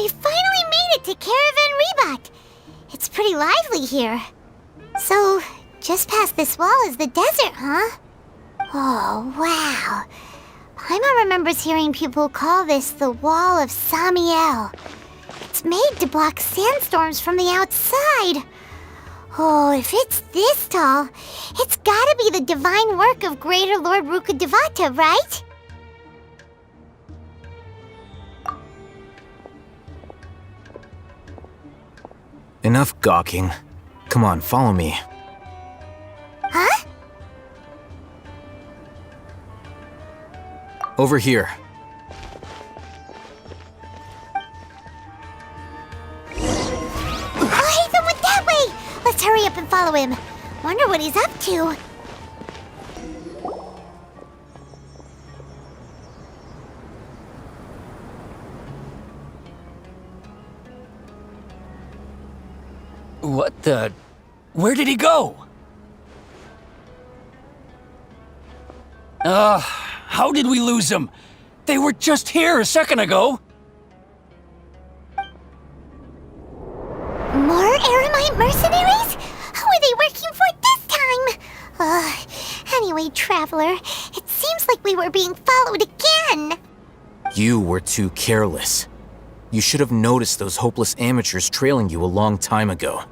We finally made it to Caravan Ribat. It's pretty lively here. So, just past this wall is the desert, huh? Oh, wow. Paimon remembers hearing people call this the Wall of Samiel. It's made to block sandstorms from the outside. Oh, if it's this tall, it's gotta be the divine work of Greater Lord Rukkhadevata, right? Enough gawking. Come on, follow me. Huh? Over here. Alhaitham went that way! Let's hurry up and follow him. Wonder what he's up to. What the... Where did he go? How did we lose him? They were just here a second ago. More Eremite mercenaries? Who are they working for this time? Anyway, Traveler, it seems like we were being followed again. You were too careless. You should have noticed those hopeless amateurs trailing you a long time ago.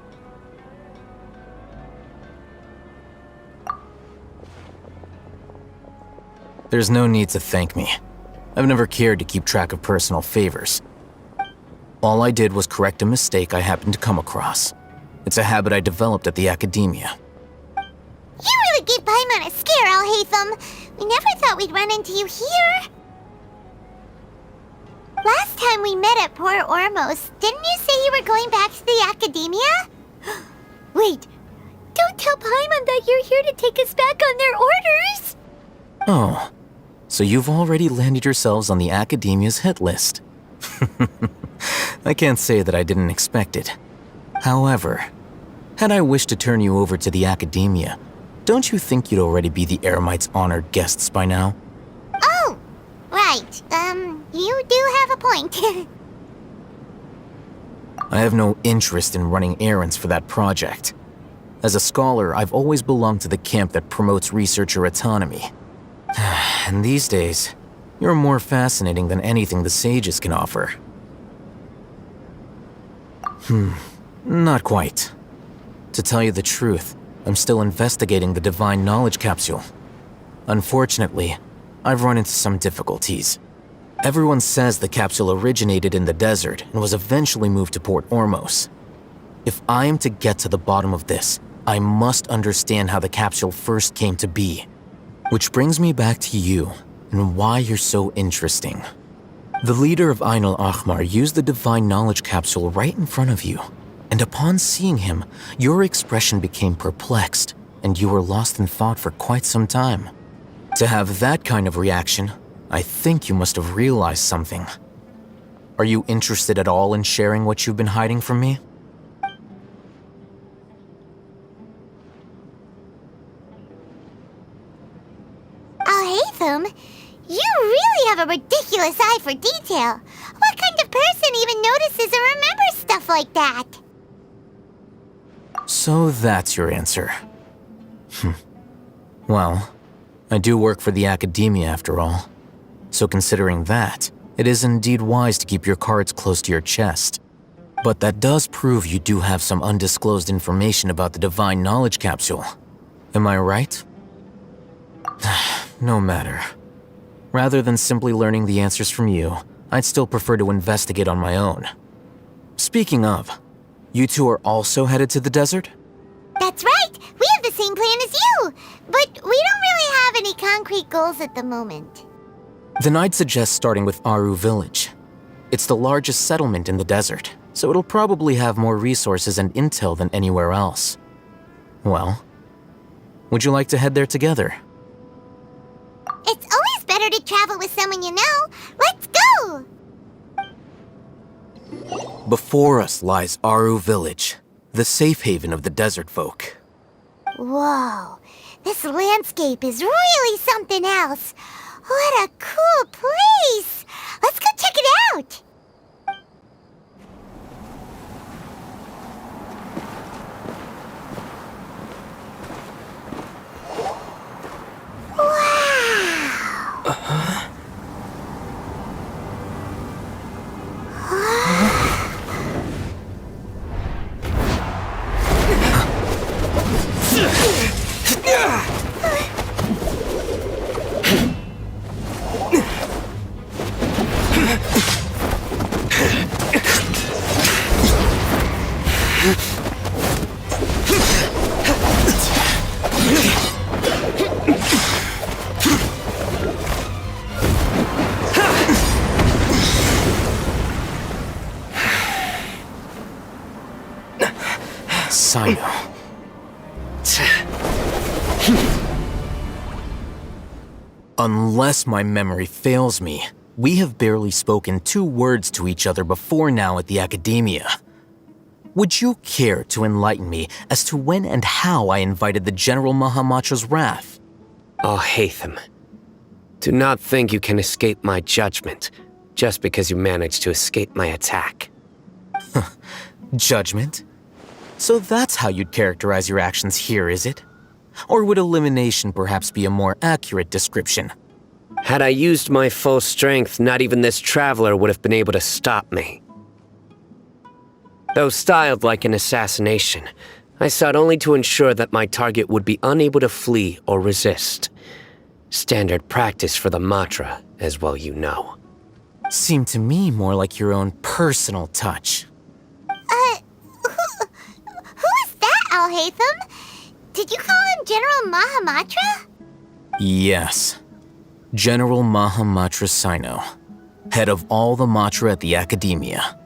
There's no need to thank me. I've never cared to keep track of personal favors. All I did was correct a mistake I happened to come across. It's a habit I developed at the academia. You really gave Paimon a scare, Alhaitham. We never thought we'd run into you here. Last time we met at Port Ormos, didn't you say you were going back to the academia? Wait, don't tell Paimon that you're here to take us back on their orders! Oh, so you've already landed yourselves on the academia's hit list. I can't say that I didn't expect it. However, had I wished to turn you over to the academia, don't you think you'd already be the Eremites' honored guests by now? Oh, right. You do have a point. I have no interest in running errands for that project. As a scholar, I've always belonged to the camp that promotes researcher autonomy. And these days, you're more fascinating than anything the sages can offer. Not quite. To tell you the truth, I'm still investigating the Divine Knowledge Capsule. Unfortunately, I've run into some difficulties. Everyone says the capsule originated in the desert and was eventually moved to Port Ormos. If I am to get to the bottom of this, I must understand how the capsule first came to be. Which brings me back to you and why you're so interesting. The leader of Ain al-Ahmar used the Divine Knowledge Capsule right in front of you, and upon seeing him, your expression became perplexed, and you were lost in thought for quite some time. To have that kind of reaction, I think you must have realized something. Are you interested at all in sharing what you've been hiding from me? Alhaitham, you really have a ridiculous eye for detail. What kind of person even notices and remembers stuff like that? So that's your answer. Well, I do work for the academia after all. So considering that, it is indeed wise to keep your cards close to your chest. But that does prove you do have some undisclosed information about the Divine Knowledge Capsule. Am I right? No matter. Rather than simply learning the answers from you, I'd still prefer to investigate on my own. Speaking of, you two are also headed to the desert? That's right! We have the same plan as you! But we don't really have any concrete goals at the moment. Then I'd suggest starting with Aaru Village. It's the largest settlement in the desert, so it'll probably have more resources and intel than anywhere else. Well, would you like to head there together? It's always better to travel with someone you know. Let's go! Before us lies Aaru Village, the safe haven of the desert folk. Whoa, this landscape is really something else. What a cool place! Let's go check it out! Cyno. Unless my memory fails me, we have barely spoken 2 words to each other before now at the Academia. Would you care to enlighten me as to when and how I invited the General Mahamatra's wrath? Alhaitham, do not think you can escape my judgment just because you managed to escape my attack. Judgment? So that's how you'd characterize your actions here, is it? Or would elimination perhaps be a more accurate description? Had I used my full strength, not even this traveler would have been able to stop me. Though styled like an assassination, I sought only to ensure that my target would be unable to flee or resist. Standard practice for the Matra, as well you know. Seemed to me more like your own personal touch. Who is that, Alhaitham? Did you call him General Mahamatra? Yes. General Mahamatra Cyno, head of all the Matra at the Academia.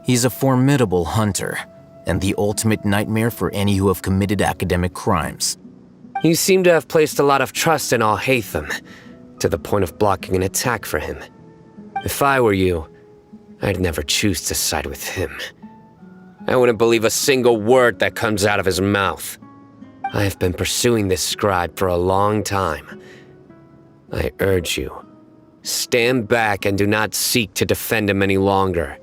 He's a formidable hunter, and the ultimate nightmare for any who have committed academic crimes. You seem to have placed a lot of trust in Alhaitham, to the point of blocking an attack for him. If I were you, I'd never choose to side with him. I wouldn't believe a single word that comes out of his mouth. I have been pursuing this scribe for a long time. I urge you, stand back and do not seek to defend him any longer.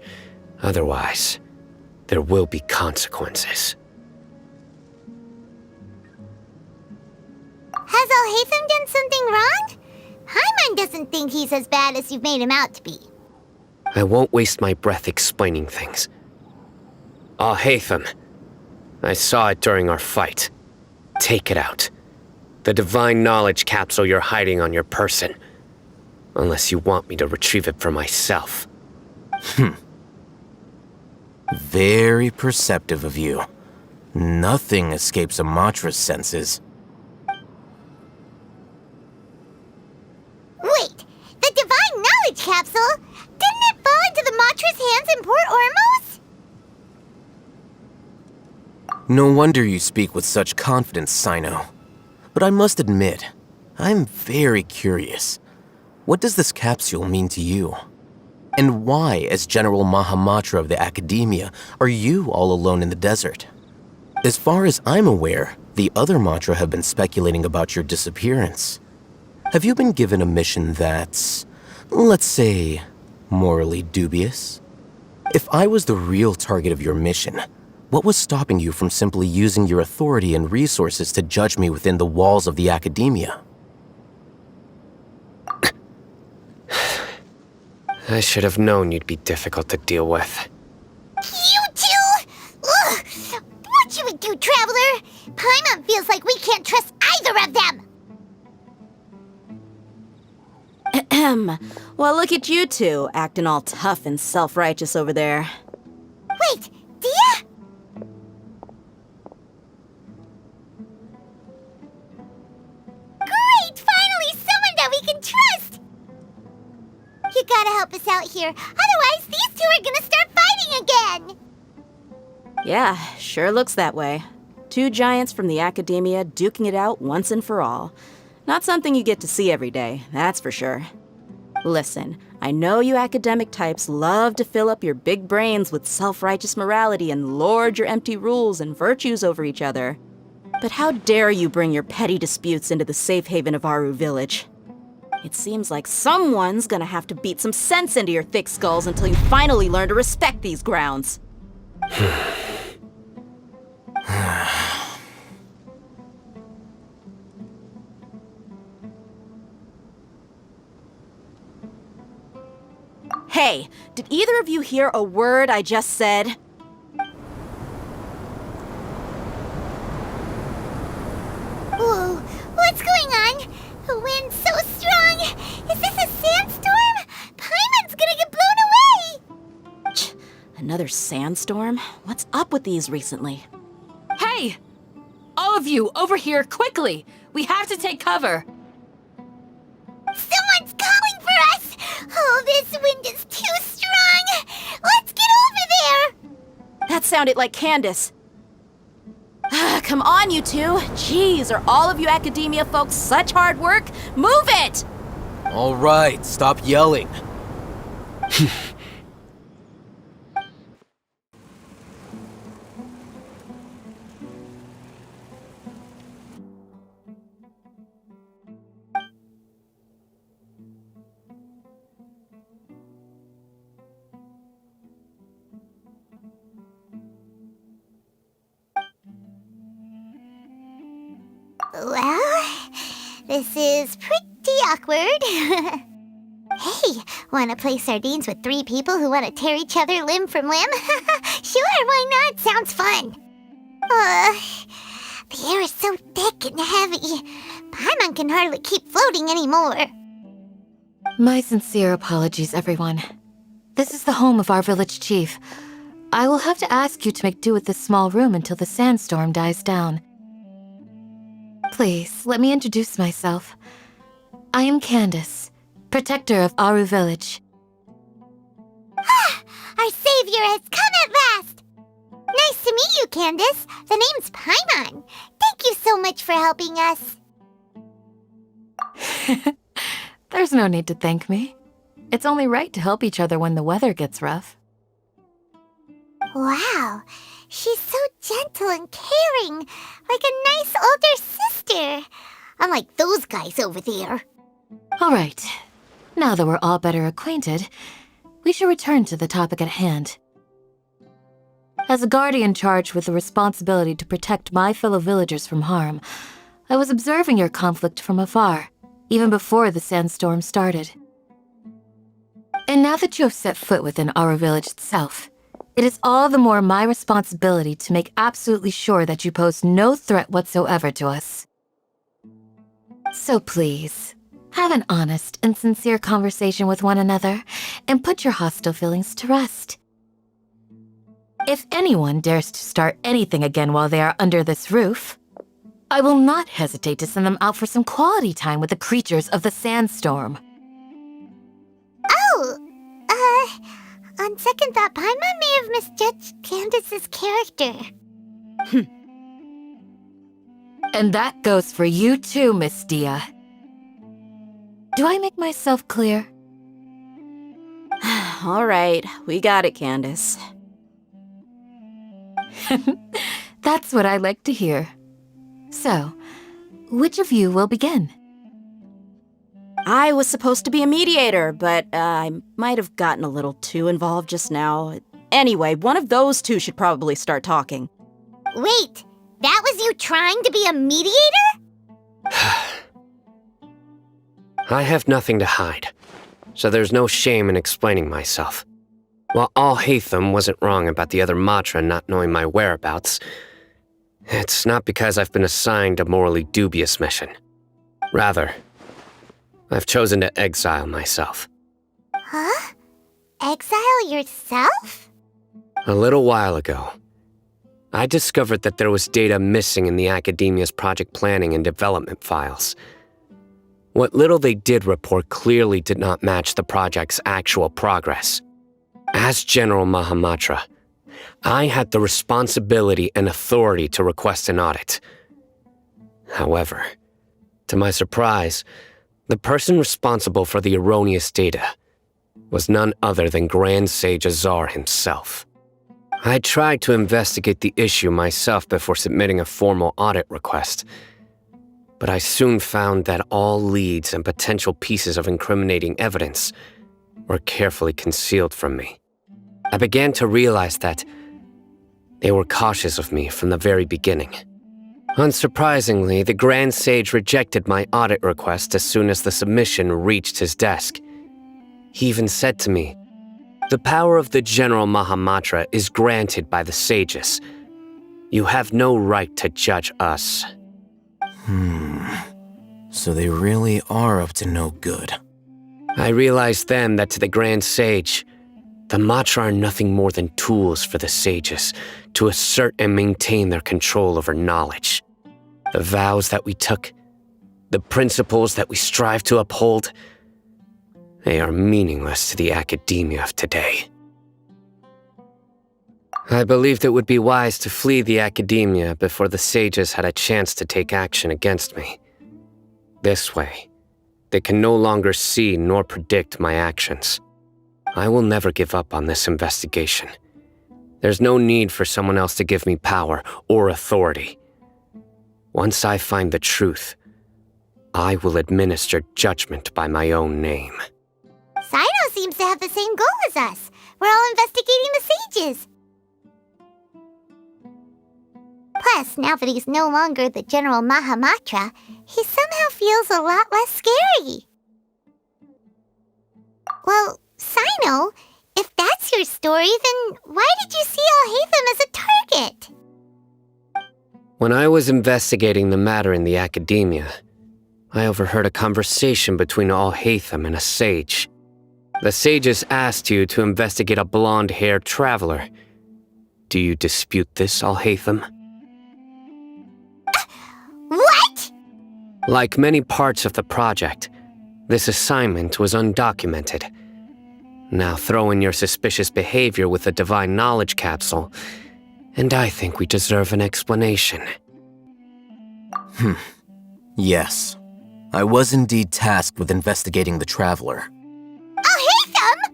Otherwise, there will be consequences. Has Alhaitham done something wrong? Paimon doesn't think he's as bad as you've made him out to be. I won't waste my breath explaining things. Alhaitham, I saw it during our fight. Take it out. The divine knowledge capsule you're hiding on your person. Unless you want me to retrieve it for myself. Very perceptive of you. Nothing escapes a Matra's senses. Wait, the divine knowledge capsule? Didn't it fall into the Matra's hands in Port Ormos? No wonder you speak with such confidence, Cyno. But I must admit, I'm very curious. What does this capsule mean to you? And why, as General Mahamatra of the Academia, are you all alone in the desert? As far as I'm aware, the other Matra have been speculating about your disappearance. Have you been given a mission that's, let's say, morally dubious? If I was the real target of your mission, what was stopping you from simply using your authority and resources to judge me within the walls of the Academia? I should have known you'd be difficult to deal with. You two? Ugh! What should we do, Traveler? Paimon feels like we can't trust either of them! Ahem. Well, look at you two, acting all tough and self-righteous over there. Wait, Dia? Great! Finally, someone that we can trust! You gotta help us out here, otherwise these two are gonna start fighting again! Yeah, sure looks that way. 2 giants from the Academia duking it out once and for all. Not something you get to see every day, that's for sure. Listen, I know you academic types love to fill up your big brains with self-righteous morality and lord your empty rules and virtues over each other. But how dare you bring your petty disputes into the safe haven of Aaru Village? It seems like someone's gonna have to beat some sense into your thick skulls until you finally learn to respect these grounds. Hey, did either of you hear a word I just said? Whoa, what's going on? The wind's so strong! Is this a sandstorm? Paimon's gonna get blown away! Another sandstorm? What's up with these recently? Hey! All of you, over here, quickly! We have to take cover! Someone's calling for us! Oh, this wind is too strong! Let's get over there! That sounded like Candace. Come on, you two. Jeez, are all of you academia folks such hard work? Move it! All right, stop yelling. Well, this is pretty awkward. Hey, wanna play sardines with 3 people who wanna tear each other limb from limb? Sure, why not? Sounds fun. The air is so thick and heavy. Paimon can hardly keep floating anymore. My sincere apologies, everyone. This is the home of our village chief. I will have to ask you to make do with this small room until the sandstorm dies down. Please, let me introduce myself. I am Candace, protector of Aaru Village. Our savior has come at last! Nice to meet you, Candace. The name's Paimon. Thank you so much for helping us. There's no need to thank me. It's only right to help each other when the weather gets rough. Wow, she's so gentle and caring, like a nice older sister. Unlike those guys over there. All right. Now that we're all better acquainted, we should return to the topic at hand. As a guardian charged with the responsibility to protect my fellow villagers from harm, I was observing your conflict from afar, even before the sandstorm started. And now that you have set foot within Aaru Village itself, it is all the more my responsibility to make absolutely sure that you pose no threat whatsoever to us. So please, have an honest and sincere conversation with one another, and put your hostile feelings to rest. If anyone dares to start anything again while they are under this roof, I will not hesitate to send them out for some quality time with the creatures of the sandstorm. Oh, on second thought, Paimon may have misjudged Candace's character. And that goes for you too, Miss Dia. Do I make myself clear? All right, we got it, Candace. That's what I like to hear. So, which of you will begin? I was supposed to be a mediator, but I might have gotten a little too involved just now. Anyway, one of those two should probably start talking. Wait, that was you trying to be a mediator? I have nothing to hide, so there's no shame in explaining myself. While Alhaitham wasn't wrong about the other Matra not knowing my whereabouts, it's not because I've been assigned a morally dubious mission. Rather, I've chosen to exile myself. Huh? Exile yourself? A little while ago, I discovered that there was data missing in the Academia's project planning and development files. What little they did report clearly did not match the project's actual progress. As General Mahamatra, I had the responsibility and authority to request an audit. However, to my surprise, the person responsible for the erroneous data was none other than Grand Sage Azar himself. I tried to investigate the issue myself before submitting a formal audit request, but I soon found that all leads and potential pieces of incriminating evidence were carefully concealed from me. I began to realize that they were cautious of me from the very beginning. Unsurprisingly, the Grand Sage rejected my audit request as soon as the submission reached his desk. He even said to me, "The power of the General Mahamatra is granted by the sages. You have no right to judge us." So they really are up to no good. I realized then that to the Grand Sage, the Matra are nothing more than tools for the sages to assert and maintain their control over knowledge. The vows that we took, the principles that we strive to uphold, they are meaningless to the academia of today. I believed it would be wise to flee the academia before the sages had a chance to take action against me. This way, they can no longer see nor predict my actions. I will never give up on this investigation. There's no need for someone else to give me power or authority. Once I find the truth, I will administer judgment by my own name. Cyno seems to have the same goal as us. We're all investigating the sages. Plus, now that he's no longer the General Mahamatra, he somehow feels a lot less scary. Well, Cyno, if that's your story, then why did you see Alhaitham as a target? When I was investigating the matter in the academia, I overheard a conversation between Alhaitham and a sage. The sages asked you to investigate a blonde-haired traveler. Do you dispute this, Alhaitham? What? Like many parts of the project, this assignment was undocumented. Now throw in your suspicious behavior with the Divine Knowledge Capsule, and I think we deserve an explanation. Yes. I was indeed tasked with investigating the Traveler. Alhaitham!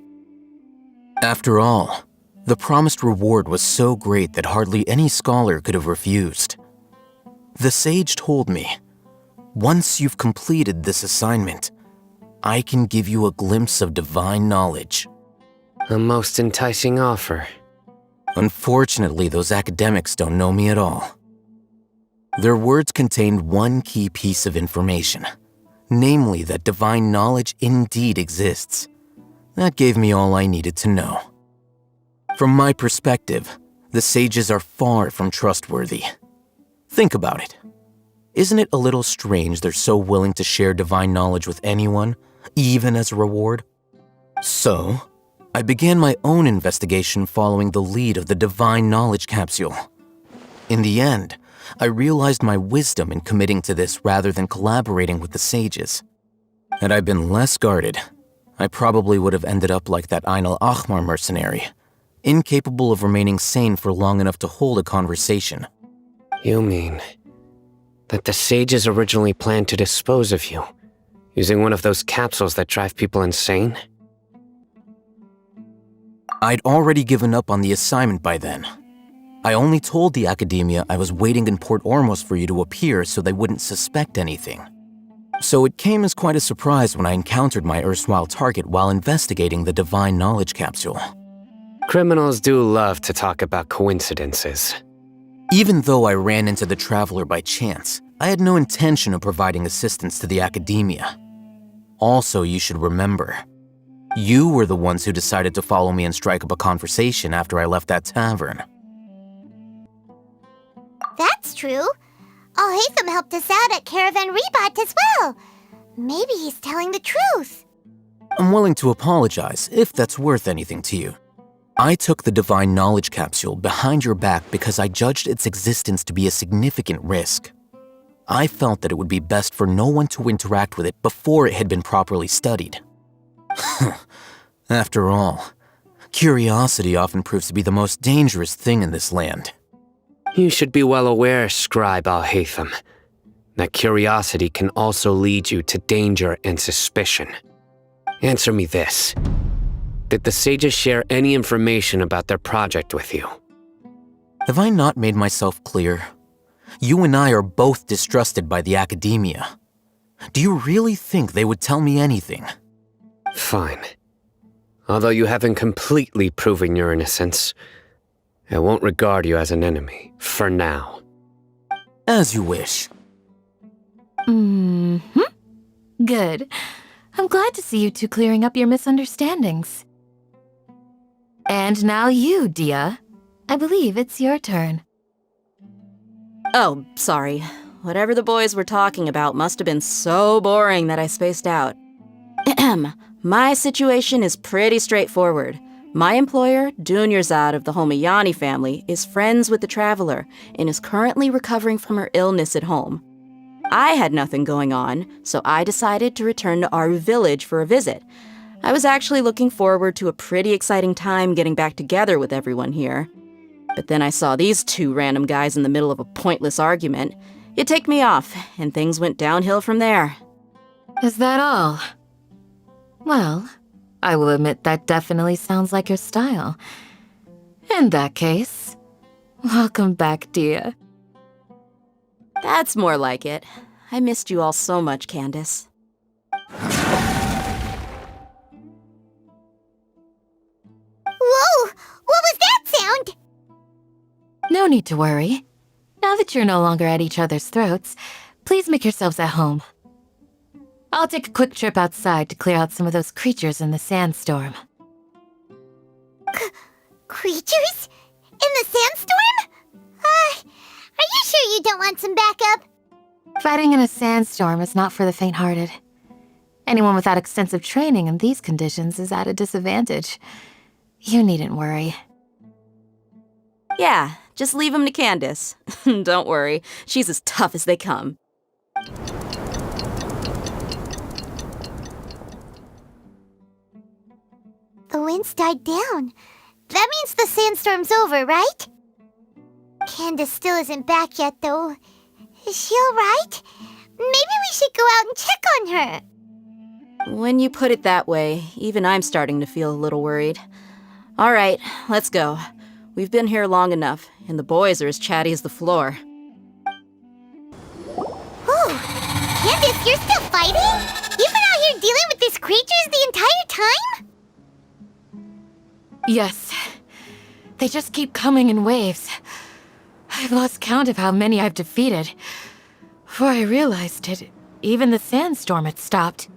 After all, the promised reward was so great that hardly any scholar could have refused. The sage told me, once you've completed this assignment, I can give you a glimpse of divine knowledge. A most enticing offer. Unfortunately, those academics don't know me at all. Their words contained one key piece of information, namely that divine knowledge indeed exists. That gave me all I needed to know. From my perspective, the sages are far from trustworthy. Think about it. Isn't it a little strange they're so willing to share divine knowledge with anyone, even as a reward? So, I began my own investigation following the lead of the Divine Knowledge Capsule. In the end, I realized my wisdom in committing to this rather than collaborating with the sages. Had I been less guarded, I probably would have ended up like that Ain al-Ahmar mercenary, incapable of remaining sane for long enough to hold a conversation. You mean that the sages originally planned to dispose of you, using one of those capsules that drive people insane? I'd already given up on the assignment by then. I only told the academia I was waiting in Port Ormos for you to appear so they wouldn't suspect anything. So it came as quite a surprise when I encountered my erstwhile target while investigating the Divine Knowledge Capsule. Criminals do love to talk about coincidences. Even though I ran into the Traveler by chance, I had no intention of providing assistance to the academia. Also, you should remember, you were the ones who decided to follow me and strike up a conversation after I left that tavern. That's true. Alhaitham helped us out at Caravan Ribat as well. Maybe he's telling the truth. I'm willing to apologize if that's worth anything to you. I took the Divine Knowledge Capsule behind your back because I judged its existence to be a significant risk. I felt that it would be best for no one to interact with it before it had been properly studied. After all, curiosity often proves to be the most dangerous thing in this land. You should be well aware, Scribe Alhaitham, that curiosity can also lead you to danger and suspicion. Answer me this. Did the sages share any information about their project with you? Have I not made myself clear? You and I are both distrusted by the academia. Do you really think they would tell me anything? Fine. Although you haven't completely proven your innocence, I won't regard you as an enemy, for now. As you wish. Good. I'm glad to see you two clearing up your misunderstandings. And now you, Dia. I believe it's your turn. Oh, sorry. Whatever the boys were talking about must have been so boring that I spaced out. My situation is pretty straightforward. My employer, Dunyarzad of the Homayani family, is friends with the Traveler and is currently recovering from her illness at home. I had nothing going on, so I decided to return to Aaru Village for a visit. I was actually looking forward to a pretty exciting time getting back together with everyone here. But then I saw these two random guys in the middle of a pointless argument. You ticked me off, and things went downhill from there. Is that all? Well, I will admit that definitely sounds like your style. In that case, welcome back, dear. That's more like it. I missed you all so much, Candace. Whoa! What was that sound? No need to worry. Now that you're no longer at each other's throats, please make yourselves at home. I'll take a quick trip outside to clear out some of those creatures in the sandstorm. Creatures? In the sandstorm? Are you sure you don't want some backup? Fighting in a sandstorm is not for the faint-hearted. Anyone without extensive training in these conditions is at a disadvantage. You needn't worry. Yeah, just leave them to Candace. Don't worry, she's as tough as they come. The wind's died down. That means the sandstorm's over, right? Candace still isn't back yet, though. Is she alright? Maybe we should go out and check on her. When you put it that way, even I'm starting to feel a little worried. All right, let's go. We've been here long enough, and the boys are as chatty as the floor. Oh, Candace, you're still fighting? You've been out here dealing with these creatures the entire time? Yes. They just keep coming in waves. I've lost count of how many I've defeated. Before I realized it, even the sandstorm had stopped.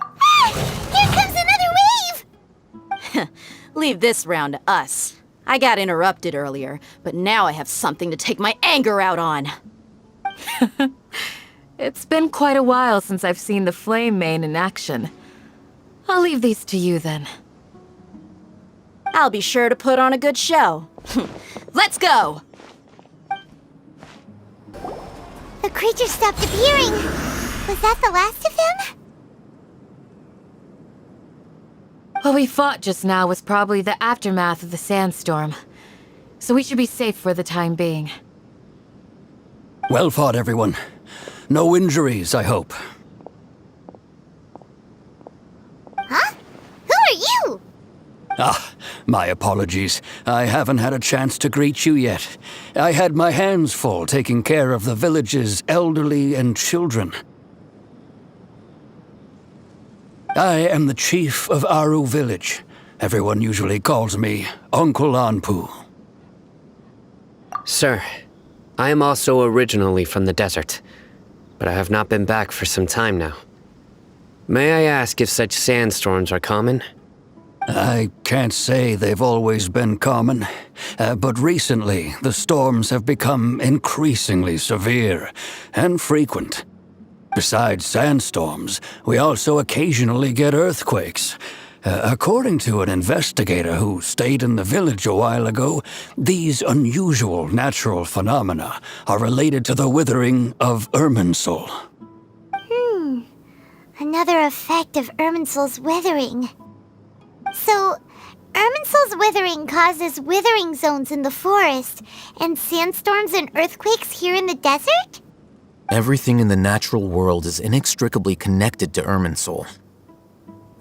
Ah! Here comes another wave! Leave this round to us. I got interrupted earlier, but now I have something to take my anger out on. It's been quite a while since I've seen the Flame Mane in action. I'll leave these to you then. I'll be sure to put on a good show. Let's go! The creature stopped appearing. Was that the last of them? What we fought just now was probably the aftermath of the sandstorm. So we should be safe for the time being. Well fought, everyone. No injuries, I hope. Huh? Who are you? Ah, my apologies. I haven't had a chance to greet you yet. I had my hands full taking care of the village's elderly and children. I am the chief of Aaru Village. Everyone usually calls me Uncle Anpu. Sir, I am also originally from the desert, but I have not been back for some time now. May I ask if such sandstorms are common? I can't say they've always been common, but recently the storms have become increasingly severe and frequent. Besides sandstorms, we also occasionally get earthquakes. According to an investigator who stayed in the village a while ago, these unusual natural phenomena are related to the withering of Irminsul. Another effect of Irminsul's withering. So, Irminsul's withering causes withering zones in the forest, and sandstorms and earthquakes here in the desert? Everything in the natural world is inextricably connected to Irminsul.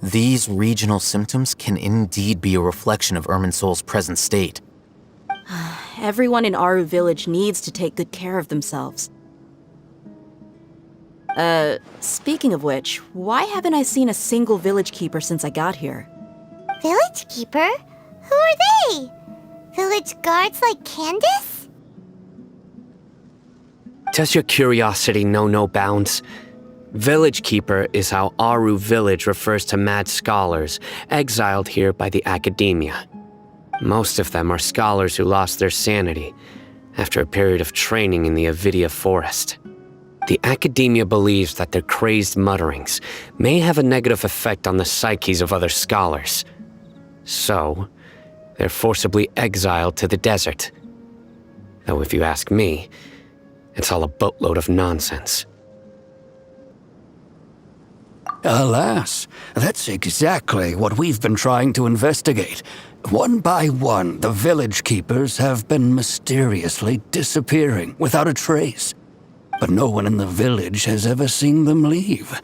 These regional symptoms can indeed be a reflection of Irminsul's present state. Everyone in Aaru Village needs to take good care of themselves. Speaking of which, why haven't I seen a single village keeper since I got here? Village keeper? Who are they? Village guards like Candace? Does your curiosity know no bounds? Village Keeper is how Aaru Village refers to mad scholars exiled here by the academia. Most of them are scholars who lost their sanity after a period of training in the Avidia forest. The academia believes that their crazed mutterings may have a negative effect on the psyches of other scholars. So, they're forcibly exiled to the desert. Though if you ask me, it's all a boatload of nonsense. Alas, that's exactly what we've been trying to investigate. One by one, the village keepers have been mysteriously disappearing without a trace. But no one in the village has ever seen them leave.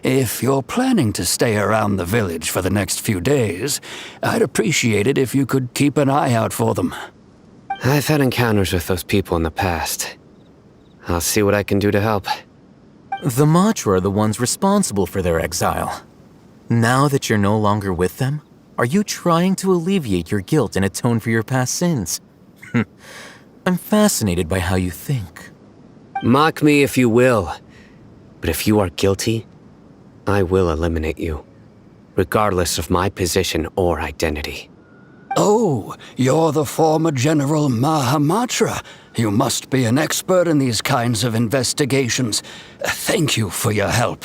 If you're planning to stay around the village for the next few days, I'd appreciate it if you could keep an eye out for them. I've had encounters with those people in the past. I'll see what I can do to help. The Matra are the ones responsible for their exile. Now that you're no longer with them, are you trying to alleviate your guilt and atone for your past sins? I'm fascinated by how you think. Mock me if you will, but if you are guilty, I will eliminate you, regardless of my position or identity. Oh, you're the former General Mahamatra. You must be an expert in these kinds of investigations. Thank you for your help.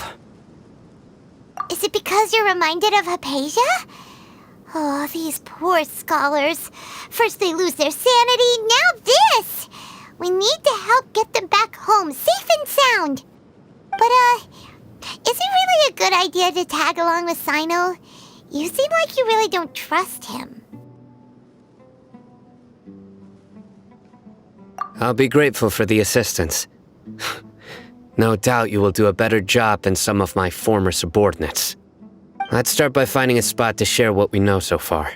Is it because you're reminded of Hypatia? Oh, these poor scholars. First they lose their sanity, now this! We need to help get them back home, safe and sound. But, is it really a good idea to tag along with Cyno? You seem like you really don't trust him. I'll be grateful for the assistance. No doubt you will do a better job than some of my former subordinates. Let's start by finding a spot to share what we know so far.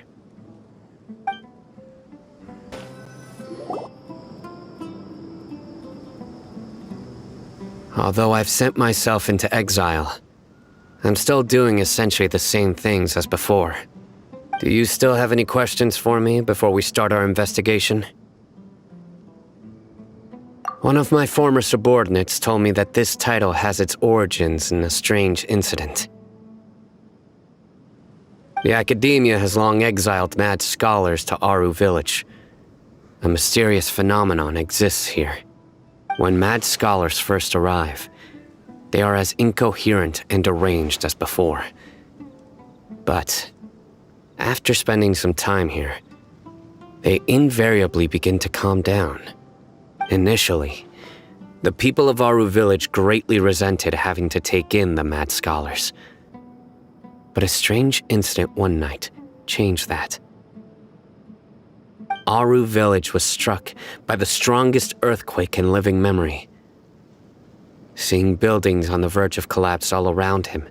Although I've sent myself into exile, I'm still doing essentially the same things as before. Do you still have any questions for me before we start our investigation? One of my former subordinates told me that this title has its origins in a strange incident. The Academia has long exiled mad scholars to Aaru Village. A mysterious phenomenon exists here. When mad scholars first arrive, they are as incoherent and deranged as before. But after spending some time here, they invariably begin to calm down. Initially, the people of Aaru Village greatly resented having to take in the mad scholars. But a strange incident one night changed that. Aaru Village was struck by the strongest earthquake in living memory. Seeing buildings on the verge of collapse all around him,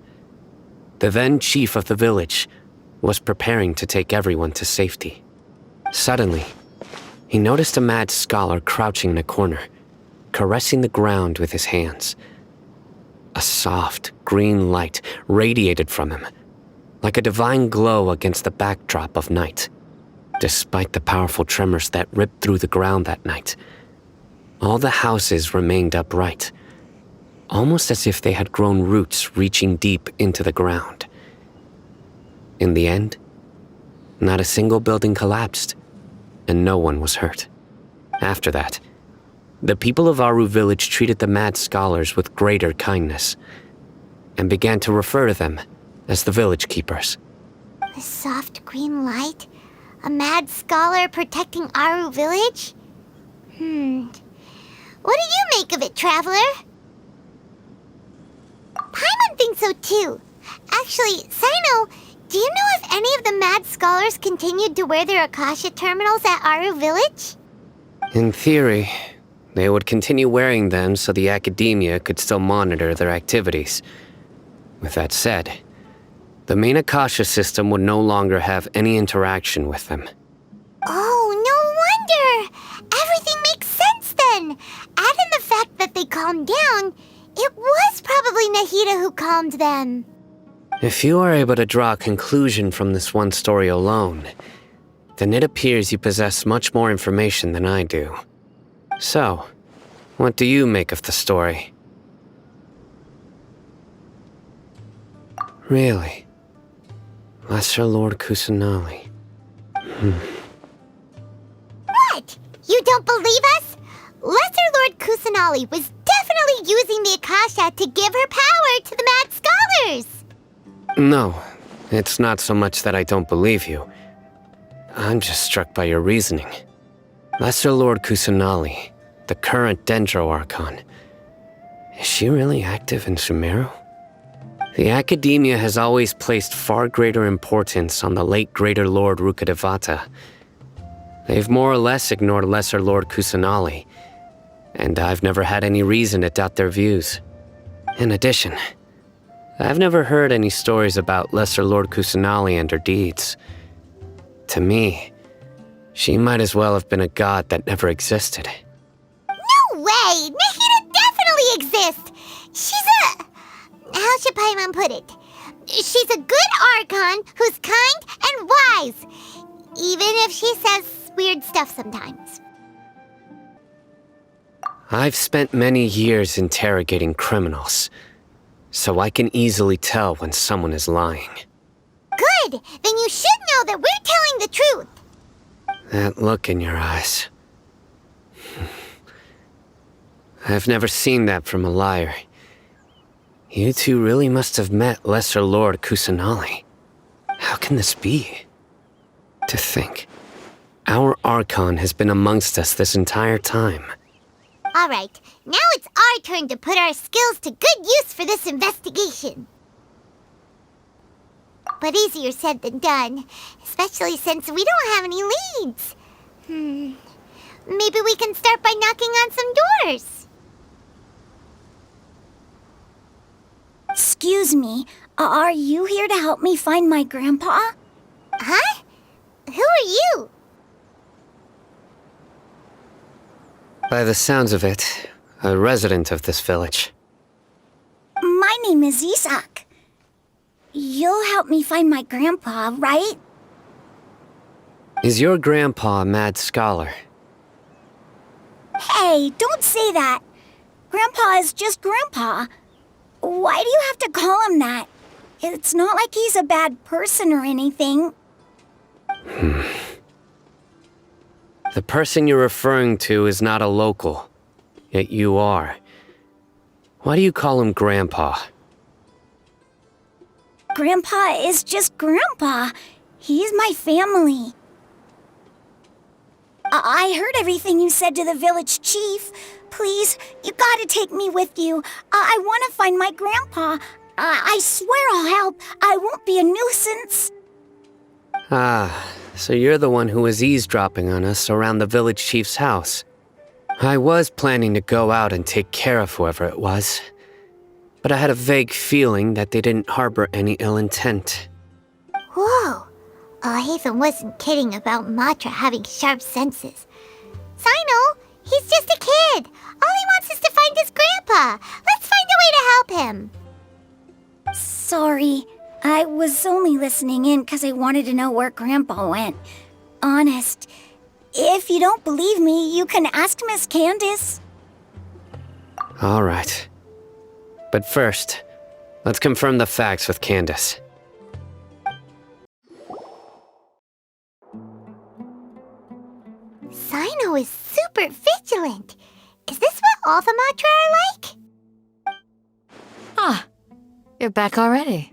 the then chief of the village was preparing to take everyone to safety. Suddenly, he noticed a mad scholar crouching in a corner, caressing the ground with his hands. A soft, green light radiated from him, like a divine glow against the backdrop of night. Despite the powerful tremors that ripped through the ground that night, all the houses remained upright, almost as if they had grown roots reaching deep into the ground. In the end, not a single building collapsed, and no one was hurt. After that, the people of Aaru Village treated the mad scholars with greater kindness, and began to refer to them as the village keepers. The soft green light? A mad scholar protecting Aaru Village? What do you make of it, Traveler? Paimon thinks so too. Actually, Cyno, do you know if any of the mad scholars continued to wear their Akasha terminals at Aaru Village? In theory, they would continue wearing them so the Academia could still monitor their activities. With that said, the main Akasha system would no longer have any interaction with them. Oh, no wonder! Everything makes sense then! Add in the fact that they calmed down, it was probably Nahida who calmed them. If you are able to draw a conclusion from this one story alone, then it appears you possess much more information than I do. So, what do you make of the story? Really? Lesser Lord Kusanali. What? You don't believe us? Lesser Lord Kusanali was definitely using the Akasha to give her power to the mad scholars! No, it's not so much that I don't believe you. I'm just struck by your reasoning. Lesser Lord Kusanali, the current Dendro Archon, is she really active in Sumeru? The Academia has always placed far greater importance on the late Greater Lord Rukkhadevata. They've more or less ignored Lesser Lord Kusanali, and I've never had any reason to doubt their views. In addition, I've never heard any stories about Lesser Lord Kusanali and her deeds. To me, she might as well have been a god that never existed. No way! Nahida definitely exists! She's a... How should Paimon put it? She's a good Archon who's kind and wise, even if she says weird stuff sometimes. I've spent many years interrogating criminals, so I can easily tell when someone is lying. Good! Then you should know that we're telling the truth! That look in your eyes. I've never seen that from a liar. You two really must have met Lesser Lord Kusanali. How can this be? To think, our Archon has been amongst us this entire time. Alright, now it's our turn to put our skills to good use for this investigation. But easier said than done, especially since we don't have any leads. Maybe we can start by knocking on some doors. Excuse me, are you here to help me find my grandpa? Huh? Who are you? By the sounds of it, a resident of this village. My name is Isak. You'll help me find my grandpa, right? Is your grandpa a mad scholar? Hey, don't say that. Grandpa is just Grandpa. Why do you have to call him that? It's not like he's a bad person or anything. The person you're referring to is not a local, yet you are. Why do you call him Grandpa? Grandpa is just Grandpa. He's my family. I heard everything you said to the village chief. Please, you gotta take me with you. I want to find my grandpa. I swear I'll help. I won't be a nuisance. Ah, so you're the one who was eavesdropping on us around the village chief's house. I was planning to go out and take care of whoever it was, but I had a vague feeling that they didn't harbor any ill intent. Whoa! Alhaitham wasn't kidding about Matra having sharp senses. Cyno, he's just a kid. All he wants is to find his grandpa. Let's find a way to help him. Sorry, I was only listening in because I wanted to know where Grandpa went. Honest. If you don't believe me, you can ask Miss Candace. All right. But first, let's confirm the facts with Candace. Cyno is super vigilant. Is this what all the Matra are like? Ah, you're back already.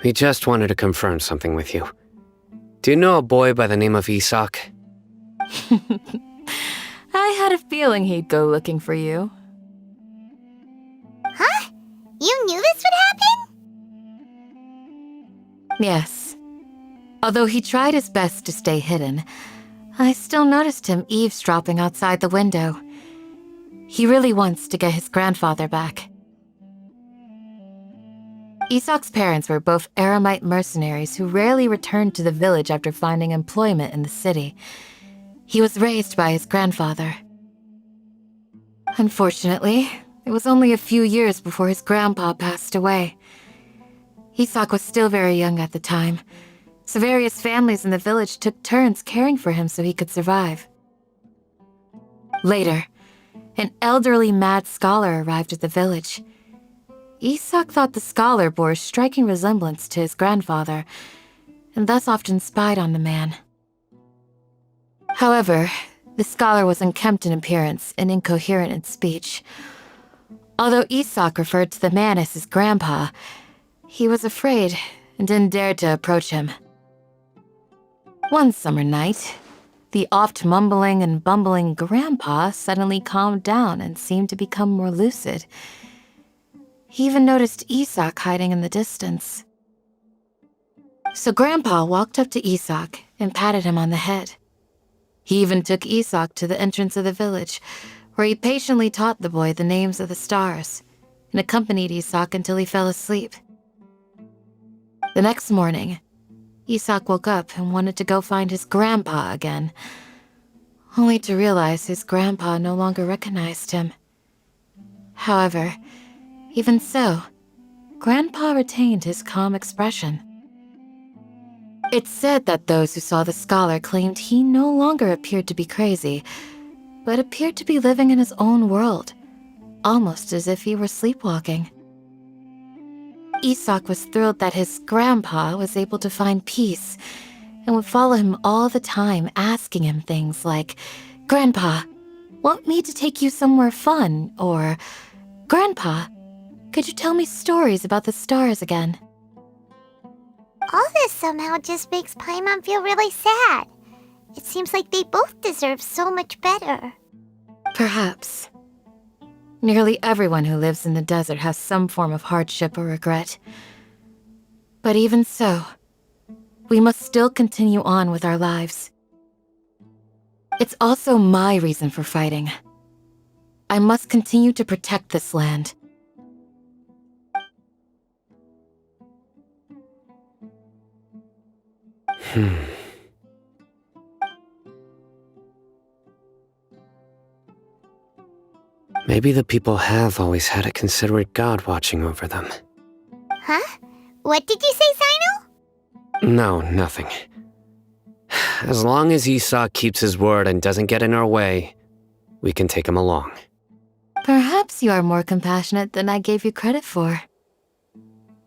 We just wanted to confirm something with you. Do you know a boy by the name of Isak? I had a feeling he'd go looking for you. Huh? You knew this would happen? Yes. Although he tried his best to stay hidden, I still noticed him eavesdropping outside the window. He really wants to get his grandfather back. Isak's parents were both Eremite mercenaries who rarely returned to the village after finding employment in the city. He was raised by his grandfather. Unfortunately, it was only a few years before his grandpa passed away. Isak was still very young at the time, so various families in the village took turns caring for him so he could survive. Later, an elderly mad scholar arrived at the village. Isak thought the scholar bore a striking resemblance to his grandfather, and thus often spied on the man. However, the scholar was unkempt in appearance and incoherent in speech. Although Isak referred to the man as his grandpa, he was afraid and didn't dare to approach him. One summer night, the oft mumbling and bumbling grandpa suddenly calmed down and seemed to become more lucid. He even noticed Isak hiding in the distance. So Grandpa walked up to Isak and patted him on the head. He even took Isak to the entrance of the village, where he patiently taught the boy the names of the stars and accompanied Isak until he fell asleep. The next morning, Isak woke up and wanted to go find his grandpa again, only to realize his grandpa no longer recognized him. However, even so, Grandpa retained his calm expression. It's said that those who saw the scholar claimed he no longer appeared to be crazy, but appeared to be living in his own world, almost as if he were sleepwalking. Isak was thrilled that his grandpa was able to find peace and would follow him all the time, asking him things like, "Grandpa, want me to take you somewhere fun?" Or, "Grandpa, could you tell me stories about the stars again?" All this somehow just makes Paimon feel really sad. It seems like they both deserve so much better. Perhaps. Nearly everyone who lives in the desert has some form of hardship or regret. But even so, we must still continue on with our lives. It's also my reason for fighting. I must continue to protect this land. Maybe the people have always had a considerate god watching over them. Huh? What did you say, Cyno? No, nothing. As long as Isak keeps his word and doesn't get in our way, we can take him along. Perhaps you are more compassionate than I gave you credit for.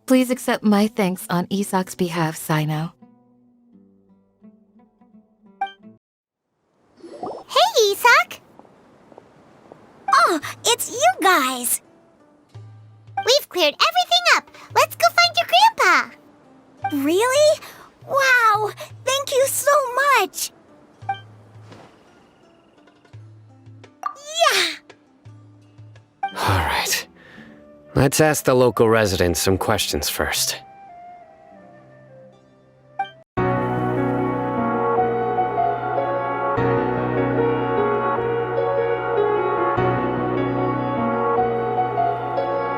Please accept my thanks on Isak's behalf, Cyno. Hey, Isak! Oh, it's you guys! We've cleared everything up. Let's go find your grandpa. Really? Wow! Thank you so much! Yeah! All right. Let's ask the local residents some questions first.